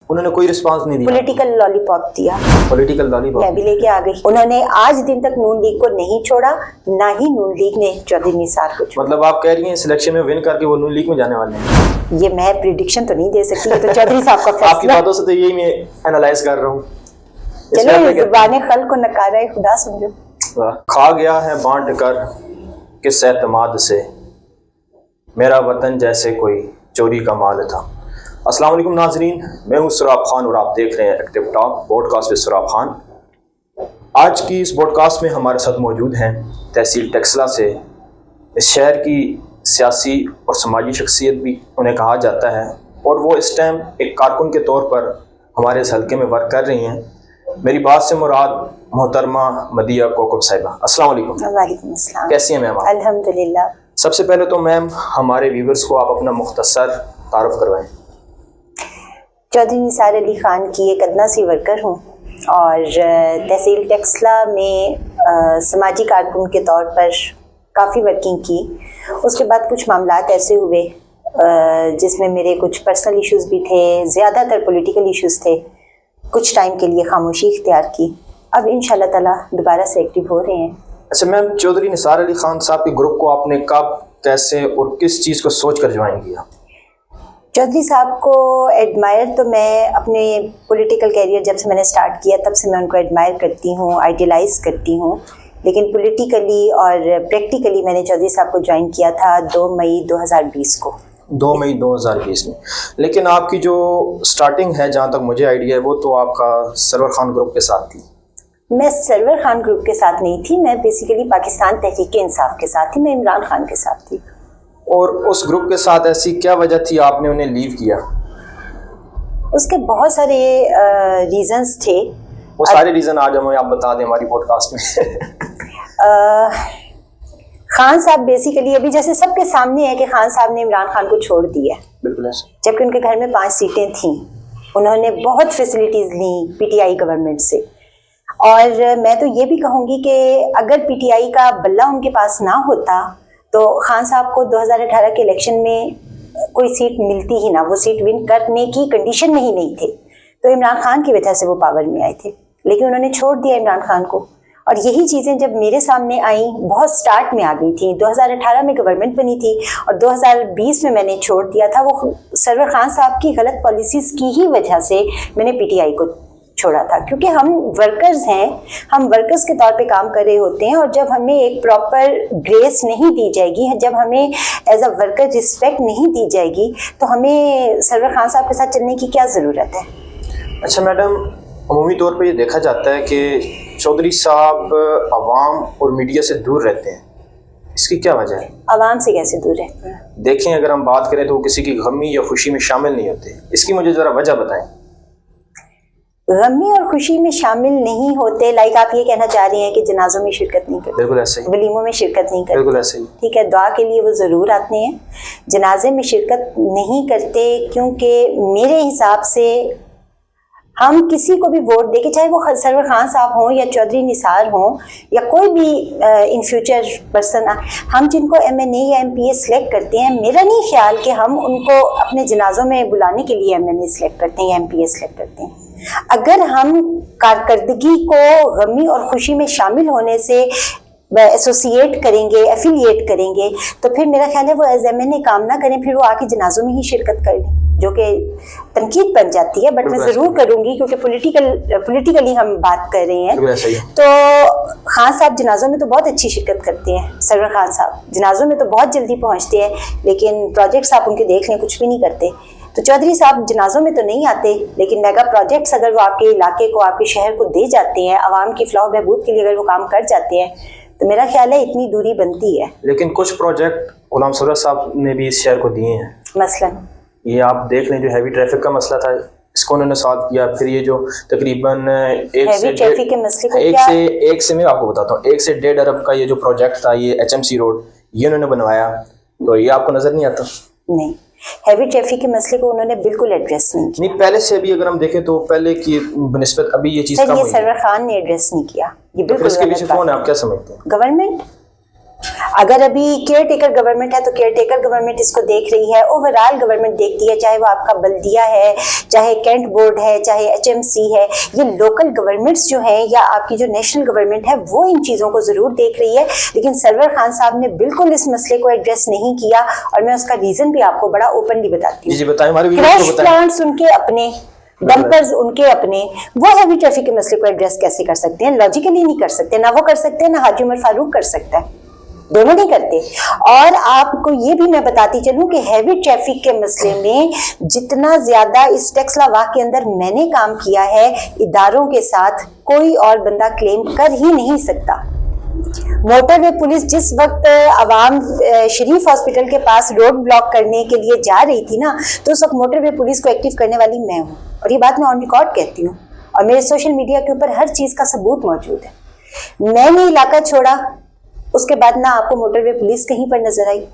انہوں نے کوئی رسپانس نہیں دیا؟ پولیٹیکل لالی پاپ دیا، پولیٹیکل لالی پاپ میں بھی لے کے آ گئی. انہوں نے آج دن تک نون لیگ کو نہیں چھوڑا، نہ ہی نون لیگ نے چودھری نثار کو چھوڑا. مطلب آپ کہہ رہی ہیں اس الیکشن میں ون کر کے وہ نون لیگ میں جانے والے ہیں؟ یہ میں پریڈکشن تو نہیں دے سکتی، یہ تو چودھری صاحب کا آپ کی فیصلہ. باتوں سے تو یہی میں انالائز کر رہا ہوں. چلو زبان خلق کو نکارہ خدا سمجھو. کھا گیا ہے بانٹ کر کس اعتماد سے، میرا وطن جیسے کوئی چوری کا مال تھا. السلام علیکم ناظرین، میں ہوں سراب خان اور آپ دیکھ رہے ہیں active talk podcast with Sarab Khan. آج کی اس بوڈ کاسٹ میں ہمارے ساتھ موجود ہیں تحصیل ٹیکسلا سے. اس شہر کی سیاسی اور سماجی شخصیت بھی انہیں کہا جاتا ہے، اور وہ اس ٹائم ایک کارکن کے طور پر ہمارے اس حلقے میں ورک کر رہی ہیں. میری بات سے مراد محترمہ مدیہ کوکب صاحبہ. السلام علیکم. وعلیکم السلام. کیسی ہیں میم آپ؟ الحمدللہ. سب سے پہلے تو میم ہمارے ویورز کو آپ اپنا مختصر تعارف کروائیں. چودھری نثار علی خان کی ایک ادنا سی ورکر ہوں، اور تحصیل ٹیکسلا میں سماجی کارکن کے طور پر کافی ورکنگ کی. اس کے بعد کچھ معاملات ایسے ہوئے جس میں میرے کچھ پرسنل ایشوز بھی تھے، زیادہ تر پولیٹیکل ایشوز تھے. کچھ ٹائم کے لیے خاموشی اختیار کی. اب انشاءاللہ تعالیٰ دوبارہ سے ایکٹیو ہو رہے ہیں. اچھا میم، چودھری نثار علی خان صاحب کے گروپ کو آپ نے کب، کیسے اور کس چیز کو سوچ کر جوائن کیا؟ چودھری صاحب کو ایڈمائر تو میں اپنے پولیٹیکل کیریئر جب سے میں نے سٹارٹ کیا تب سے میں ان کو ایڈمائر کرتی ہوں، آئیڈیلائز کرتی ہوں. لیکن پولیٹیکلی اور پریکٹیکلی میں نے چودھری صاحب کو جوائن کیا تھا 2 مئی 2020 کو. 2 مئی 2020 میں. لیکن آپ کی جو سٹارٹنگ ہے، جہاں تک مجھے آئیڈیا ہے، وہ تو آپ کا سرور خان گروپ کے ساتھ تھی. میں سرور خان گروپ کے ساتھ نہیں تھی، میں بیسیکلی پاکستان تحریک انصاف کے ساتھ تھی. میں عمران خان کے ساتھ تھی. اور اس گروپ کے ساتھ ایسی کیا وجہ تھی آپ نے انہیں لیو کیا؟ اس کے بہت سارے ریزنز تھے. وہ سارے ریزن آج ہمیں آپ بتا دیں ہماری پوڈ کاسٹ میں. خان صاحب بیسیکلی ابھی جیسے سب کے سامنے ہے کہ خان صاحب نے عمران خان کو چھوڑ دیا، بالکل ایسا، جبکہ ان کے گھر میں 5 سیٹیں تھیں. انہوں نے بہت فیسلٹیز لیں پی ٹی آئی گورنمنٹ سے. اور میں تو یہ بھی کہوں گی کہ اگر پی ٹی آئی کا بلہ ان کے پاس نہ ہوتا تو خان صاحب کو 2018 کے الیکشن میں کوئی سیٹ ملتی ہی نہ. وہ سیٹ ون کرنے کی کنڈیشن میں ہی نہیں تھے. تو عمران خان کی وجہ سے وہ پاور میں آئے تھے، لیکن انہوں نے چھوڑ دیا عمران خان کو. اور یہی چیزیں جب میرے سامنے آئیں بہت سٹارٹ میں آ گئی تھیں. 2018 میں گورنمنٹ بنی تھی اور 2020 میں نے چھوڑ دیا تھا. وہ سرور خان صاحب کی غلط پالیسیز کی ہی وجہ سے میں نے پی ٹی آئی کو چھوڑا تھا. کیونکہ ہم ورکرز ہیں، ہم ورکرز کے طور پہ کام کر رہے ہوتے ہیں، اور جب ہمیں ایک پراپر گریس نہیں دی جائے گی، جب ہمیں ایز اے ورکر رسپیکٹ نہیں دی جائے گی، تو ہمیں سرور خان صاحب کے ساتھ چلنے کی کیا ضرورت ہے؟ اچھا میڈم، عمومی طور پہ یہ دیکھا جاتا ہے کہ چودھری صاحب عوام اور میڈیا سے دور رہتے ہیں. اس کی کیا وجہ ہے؟ عوام سے کیسے دور رہتے ہیں؟ دیکھیں اگر ہم بات کریں تو وہ کسی کی غمی یا خوشی میں شامل نہیں ہوتے. اس کی مجھے ذرا وجہ بتائیں. غمی اور خوشی میں شامل نہیں ہوتے، لائک آپ یہ کہنا چاہ رہے ہیں کہ جنازوں میں شرکت نہیں کرتے؟ بالکل ایسے ہی. ولیموں میں شرکت نہیں کرتے؟ بالکل ایسے ہی. ٹھیک ہے، دعا کے لیے وہ ضرور آتے ہیں. جنازے میں شرکت نہیں کرتے کیونکہ میرے حساب سے ہم کسی کو بھی ووٹ دے کے، چاہے وہ سرور خان صاحب ہوں یا چودھری نثار ہوں یا کوئی بھی ان فیوچر پرسن، ہم جن کو ایم این اے یا ایم پی اے سلیکٹ کرتے ہیں، میرا نہیں خیال کہ ہم ان کو اپنے جنازوں میں بلانے کے لیے ایم این اے سلیکٹ کرتے ہیں یا ایم پی اے سلیکٹ کرتے ہیں. اگر ہم کارکردگی کو غمی اور خوشی میں شامل ہونے سے ایسوسیٹ کریں گے، ایفیلیٹ کریں گے، تو پھر میرا خیال ہے وہ ایز ایم این اے کام نہ کریں، پھر وہ آ کے جنازوں میں ہی شرکت کر لیں، جو کہ تنقید بن جاتی ہے. بٹ میں ضرور کروں گی کیونکہ پولیٹیکلی ہم بات کر رہے ہیں. تو خان صاحب جنازوں میں تو بہت اچھی شرکت کرتے ہیں. سرور خان صاحب جنازوں میں تو بہت جلدی پہنچتے ہیں، لیکن پروجیکٹس آپ ان کے دیکھ لیں کچھ بھی نہیں کرتے. تو چودھری صاحب جنازوں میں تو نہیں آتے، لیکن میگا پروجیکٹس اگر وہ آپ کے علاقے کو، آپ کے شہر کو دے جاتے ہیں، عوام کی فلاح و بہبود کے لیے اگر وہ کام کر جاتے ہیں، تو میرا خیال ہے اتنی دوری بنتی ہے. لیکن کچھ پروجیکٹ غلام سرور صاحب نے بھی اس شہر کو دیے ہیں. مثلاً یہ آپ دیکھ لیں، جو ہیوی ٹریفک کا مسئلہ تھا اس کو انہوں نے سالو کیا. پھر یہ جو تقریباً ہیوی ٹریفک کے مسئلے کو ایک سے میں آپ کو بتاتا ہوں، 1 سے 1.5 ارب کا یہ جو پروجیکٹ تھا، یہ ایچ ایم سی روڈ، یہ انہوں نے بنوایا. تو یہ آپ کو نظر نہیں آتا؟ نہیں، ہیوی ٹریفک کے مسئلے کو انہوں نے بالکل ایڈریس نہیں کیا. نہیں، پہلے سے بھی اگر ہم دیکھیں تو پہلے کی بنسبت ابھی یہ چیز کم ہوئی ہے. سرور خان نے ایڈریس نہیں کیا، یہ بالکل اس کے پیچھے کون ہے، آپ کیا سمجھتے ہیں؟ گورنمنٹ. अगर अभी केयर टेकर गवर्नमेंट है तो केयर टेकर गवर्नमेंट इसको देख रही है, ओवरऑल गवर्नमेंट देखती है, चाहे वो आपका बल्दिया है, चाहे कैंट बोर्ड है, चाहे HMC है, ये लोकल गवर्नमेंट्स जो हैं या आपकी जो नेशनल गवर्नमेंट है वो इन चीज़ों को ज़रूर देख रही है। लेकिन सरवर खान साहब ने बिल्कुल इस मसले को एड्रेस नहीं किया और मैं उसका रीज़न भी आपको बड़ा ओपनली बताती हूँ। जी बताएं, हमारे क्रैश प्लांट्स उनके अपने, डंपर्स उनके अपने, वो हैवी ट्रैफिक के मसले को एड्रेस कैसे कर सकते हैं? लॉजिकली नहीं कर सकते, ना वो कर सकते हैं ना हाजी उमर फारूक कर सकता है, दोनों नहीं करते। और आपको ये भी मैं बताती चलूं कि हैवी ट्रैफिक के मसले में जितना ज्यादा इस टेक्सला के अंदर मैंने काम किया है इदारों के साथ, कोई और बंदा क्लेम कर ही नहीं सकता। मोटरवे पुलिस जिस वक्त अवाम शरीफ हॉस्पिटल के पास रोड ब्लॉक करने के लिए जा रही थी ना, तो उस वक्त मोटरवे पुलिस को एक्टिव करने वाली मैं हूँ, और ये बात मैं ऑन रिकॉर्ड कहती हूँ और मेरे सोशल मीडिया के ऊपर हर चीज का सबूत मौजूद है। मैंने इलाका छोड़ा, उसके बाद ना आपको मोटरवे पुलिस कहीं पर नजर आई,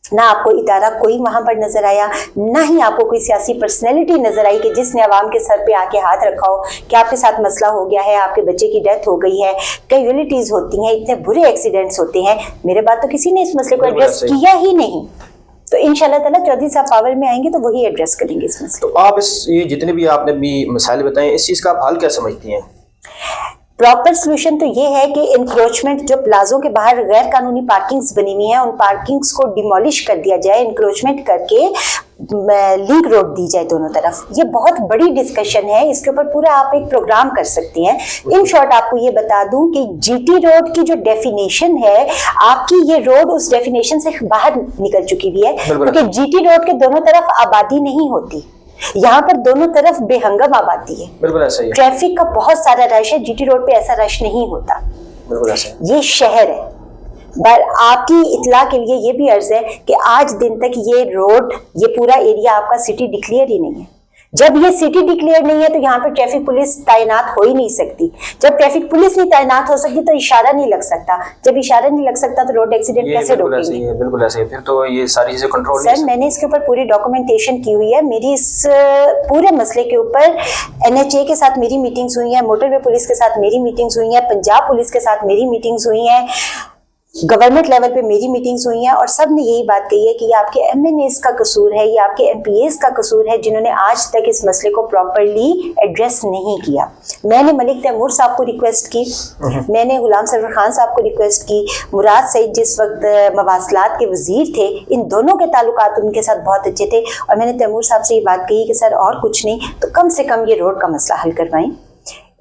ना आपको इदारा कोई वहां पर नजर आया, ना ही आपको कोई सियासी पर्सनैलिटी नजर आई कि जिसने आवाम के सर पे आके हाथ रखा हो कि आपके साथ मसला हो गया है, आपके बच्चे की डेथ हो गई है, कई रिलेटिव्स होती हैं, इतने बुरे एक्सीडेंट्स होते हैं, मेरे बाद तो किसी ने इस मसले को एड्रेस किया ही नहीं। तो इंशाल्लाह ताला चौधरी साहब पावर में आएंगे तो वही एड्रेस करेंगे इस मसले। तो आप ये जितने भी आपने भी मसाइल बताए, इस चीज़ का आप हल क्या समझती हैं? प्रॉपर सोल्यूशन तो ये है कि इंक्रोचमेंट जो प्लाजों के बाहर गैर कानूनी पार्किंग्स बनी हुई हैं, उन पार्किंग्स को डिमोलिश कर दिया जाए, इंक्रोचमेंट करके लिंक रोड दी जाए दोनों तरफ। ये बहुत बड़ी डिस्कशन है, इसके ऊपर पूरा आप एक प्रोग्राम कर सकती हैं। इन शॉर्ट आपको ये बता दूं कि GT रोड की जो डेफिनेशन है, आपकी ये रोड उस डेफिनेशन से बाहर निकल चुकी हुई है, क्योंकि GT रोड के दोनों तरफ आबादी नहीं होती, यहाँ पर दोनों तरफ बेहंगम आबादी है। बिल्कुल ऐसा ही है। ट्रैफिक का बहुत सारा रश है, GT रोड पे ऐसा रश नहीं होता। बिल्कुल ऐसा है। ये शहर है। पर आपकी इतला के लिए ये भी अर्ज है कि आज दिन तक ये रोड, ये पूरा एरिया आपका सिटी डिक्लेयर ही नहीं है। जब ये सिटी डिक्लेयर नहीं है तो यहाँ पर ट्रैफिक पुलिस तैनात हो ही नहीं सकती। जब ट्रैफिक पुलिस नहीं तैनात हो सकती तो इशारा नहीं लग सकता। जब इशारा नहीं लग सकता तो रोड एक्सीडेंट कैसे रोकेंगे? बिल्कुल ऐसे ही। फिर तो ये सारी चीजें कंट्रोल सर, मैंने इसके ऊपर पूरी डॉक्यूमेंटेशन की हुई है। मेरी इस पूरे मसले के ऊपर NHA के साथ मेरी मीटिंग्स हुई हैं, मोटरवे पुलिस के साथ मेरी मीटिंग्स हुई हैं, पंजाब पुलिस के साथ मेरी मीटिंग्स हुई हैं, गवर्नमेंट लेवल पे मेरी मीटिंग्स हुई हैं, और सब ने यही बात कही है कि ये आपके MNAs का कसूर है, ये आपके MPAs का कसूर है जिन्होंने आज तक इस मसले को प्रॉपरली एड्रेस नहीं किया। मैंने मलिक तैमूर साहब को रिक्वेस्ट की, मैंने गुलाम सरवर खान साहब को रिक्वेस्ट की, मुराद सईद जिस वक्त मवासलात के वजीर थे, इन दोनों के ताल्लुकात उनके साथ बहुत अच्छे थे, और मैंने तैमूर साहब से ये बात कही कि सर और कुछ नहीं तो कम से कम ये रोड का मसला हल करवाएं।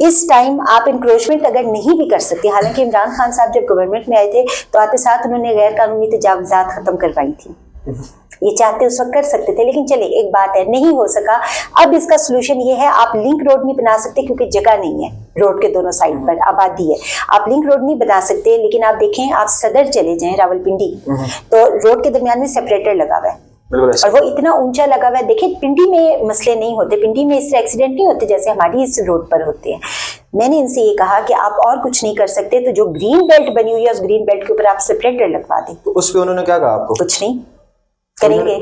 इस टाइम आप इंक्रोचमेंट अगर नहीं भी कर सकते, हालांकि इमरान खान साहब जब गवर्नमेंट में आए थे तो आते साथ उन्होंने गैर कानूनी तजावुज़ात खत्म करवाई थी, ये चाहते उस वक्त कर सकते थे, लेकिन चले एक बात है, नहीं हो सका। अब इसका सोल्यूशन ये है, आप लिंक रोड नहीं बना सकते क्योंकि जगह नहीं है, रोड के दोनों साइड पर आबादी है, आप लिंक रोड नहीं बना सकते। लेकिन आप देखें, आप सदर चले जाएं रावलपिंडी, तो रोड के दरमियान में सेपरेटर लगा हुआ है, और वो इतना ऊंचा लगा हुआ है। देखिए, पिंडी में मसले नहीं होते, पिंडी में इससे एक्सीडेंट नहीं होते जैसे हमारी इस रोड पर होते हैं। मैंने इनसे ये कहा कि आप और कुछ नहीं कर सकते तो जो ग्रीन बेल्ट बनी हुई है उस ग्रीन बेल्ट के ऊपर आप सेपरेटर लगवा दें। तो उस पे उन्होंने क्या कहा आपको? कुछ नहीं करेंगे,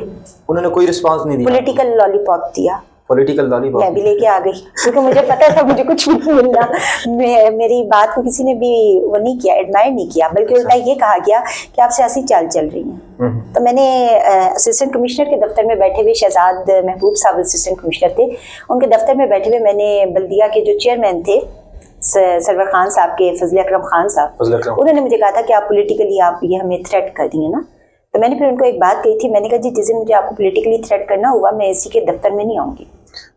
उन्होंने कोई रिस्पांस नहीं दिया, पॉलिटिकल लॉलीपॉप दिया। पॉलिटिकल लॉलीपॉप मैं भी लेके आ गई क्योंकि मुझे पता था मुझे कुछ नहीं मिलना। मेरी बात को किसी ने भी वो नहीं किया, एडमायर नहीं किया, बल्कि उल्टा ये कहा गया कि आप सियासी चाल चल रही हैं। तो मैंने असिस्टेंट कमिश्नर के दफ्तर में बैठे हुए, शहजाद महबूब साहब असिस्टेंट कमिश्नर थे, उनके दफ्तर में बैठे हुए मैंने बल्दिया के जो चेयरमैन थे सरवर खान साहब के, फजल अकरम खान साहब, उन्होंने मुझे कहा था कि आप पॉलिटिकली आप ये हमें थ्रेट कर दिए ना। तो मैंने फिर उनको एक बात कही थी, मैंने कहा जी जिस दिन मुझे आपको पॉलिटिकली थ्रेट करना हुआ मैं इसी के दफ्तर में नहीं आऊंगी,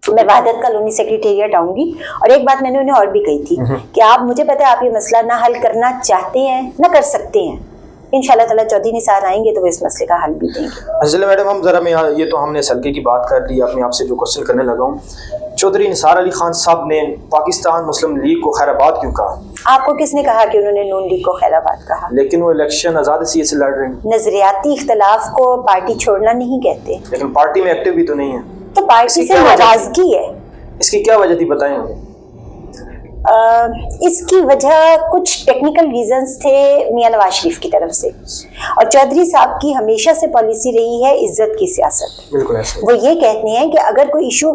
मैं वहादत कॉलोनी सेक्रेटेरिएट आऊंगी। और एक बात मैंने उन्हें और भी कही थी कि आप, मुझे पता है आप ये मसला ना हल करना चाहते हैं ना कर सकते हैं, इंशाल्लाह ताला चौधरी निसार आएंगे तो वो इस मसले का हल भी देंगे। चलिए मैडम, हम जरा, मैं ये तो हमने सलके की बात कर ली, अब मैं आपसे जो क्वेश्चन करने लगा हूँ, चौधरी निसार अली खान साहब ने पाकिस्तान मुस्लिम लीग को खैराबाद क्यों कहा? आपको किसने कहा कि उन्होंने नून लीग को खैराबाद कहा? लेकिन वो इलेक्शन आजाद सीट से लड़ रहे हैं। नजरियाती इख्तलाफ को पार्टी छोड़ना नहीं कहते। लेकिन पार्टी में एक्टिव भी तो नहीं है, तो पार्टी से नाराजगी है। इसकी क्या वजह थी बताएं? इसकी वजह कुछ टेक्निकल रीजंस थे मियां नवाज शरीफ की तरफ से, और चौधरी साहब की हमेशा से पॉलिसी रही है इज्जत की सियासत। बिल्कुल ऐसे। वो ये कहते हैं कि अगर कोई इशू,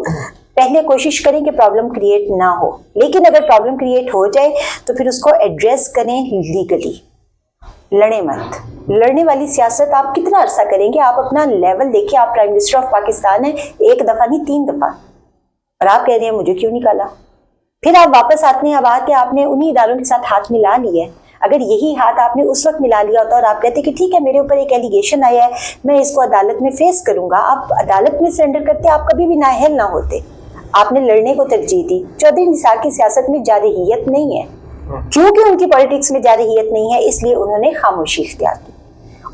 पहले कोशिश करें कि प्रॉब्लम क्रिएट ना हो, लेकिन अगर प्रॉब्लम क्रिएट हो जाए तो फिर उसको एड्रेस करें लीगली। लड़े मत। लड़ने वाली सियासत आप कितना अरसा करेंगे? आप अपना लेवल देखिए, आप प्राइम मिनिस्टर ऑफ पाकिस्तान हैं, एक दफा नहीं 3 दफा, और आप कह रहे हैं मुझे क्यों निकाला। फिर आप वापस आते हैं, अब आके आपने उन्हीं इदारों के साथ हाथ मिला लिया है। अगर यही हाथ आपने उस वक्त मिला लिया होता और आप कहते कि ठीक है मेरे ऊपर एक एलिगेशन आया है, मैं इसको अदालत में फेस करूंगा, आप अदालत में सरेंडर करते, आप कभी भी नाअहल ना होते। आपने लड़ने को तरजीह दी। चौधरी निसार की सियासत में जारहियत नहीं है, क्योंकि उनकी पॉलिटिक्स में जारहियत नहीं है, इसलिए उन्होंने खामोशी इख्तियार की।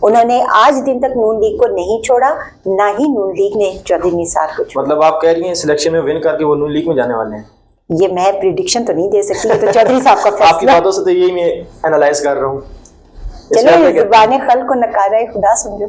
उन्होंने आज दिन तक नून लीग को नहीं छोड़ा, ना ही नून लीग ने चौधरी निसार को छोड़ा। मतलब आप कह रही हैं सिलेक्शन में विन करके वो नून लीग में जाने वाले हैं? ये मैं प्रिडिक्शन तो नहीं दे सकती, तो चौधरी साहब का फैसला। आपकी बातों से तो यही मैं एनालाइज कर रहा हूँ। चलो, जुबान खल को नकारा खुदा समझो।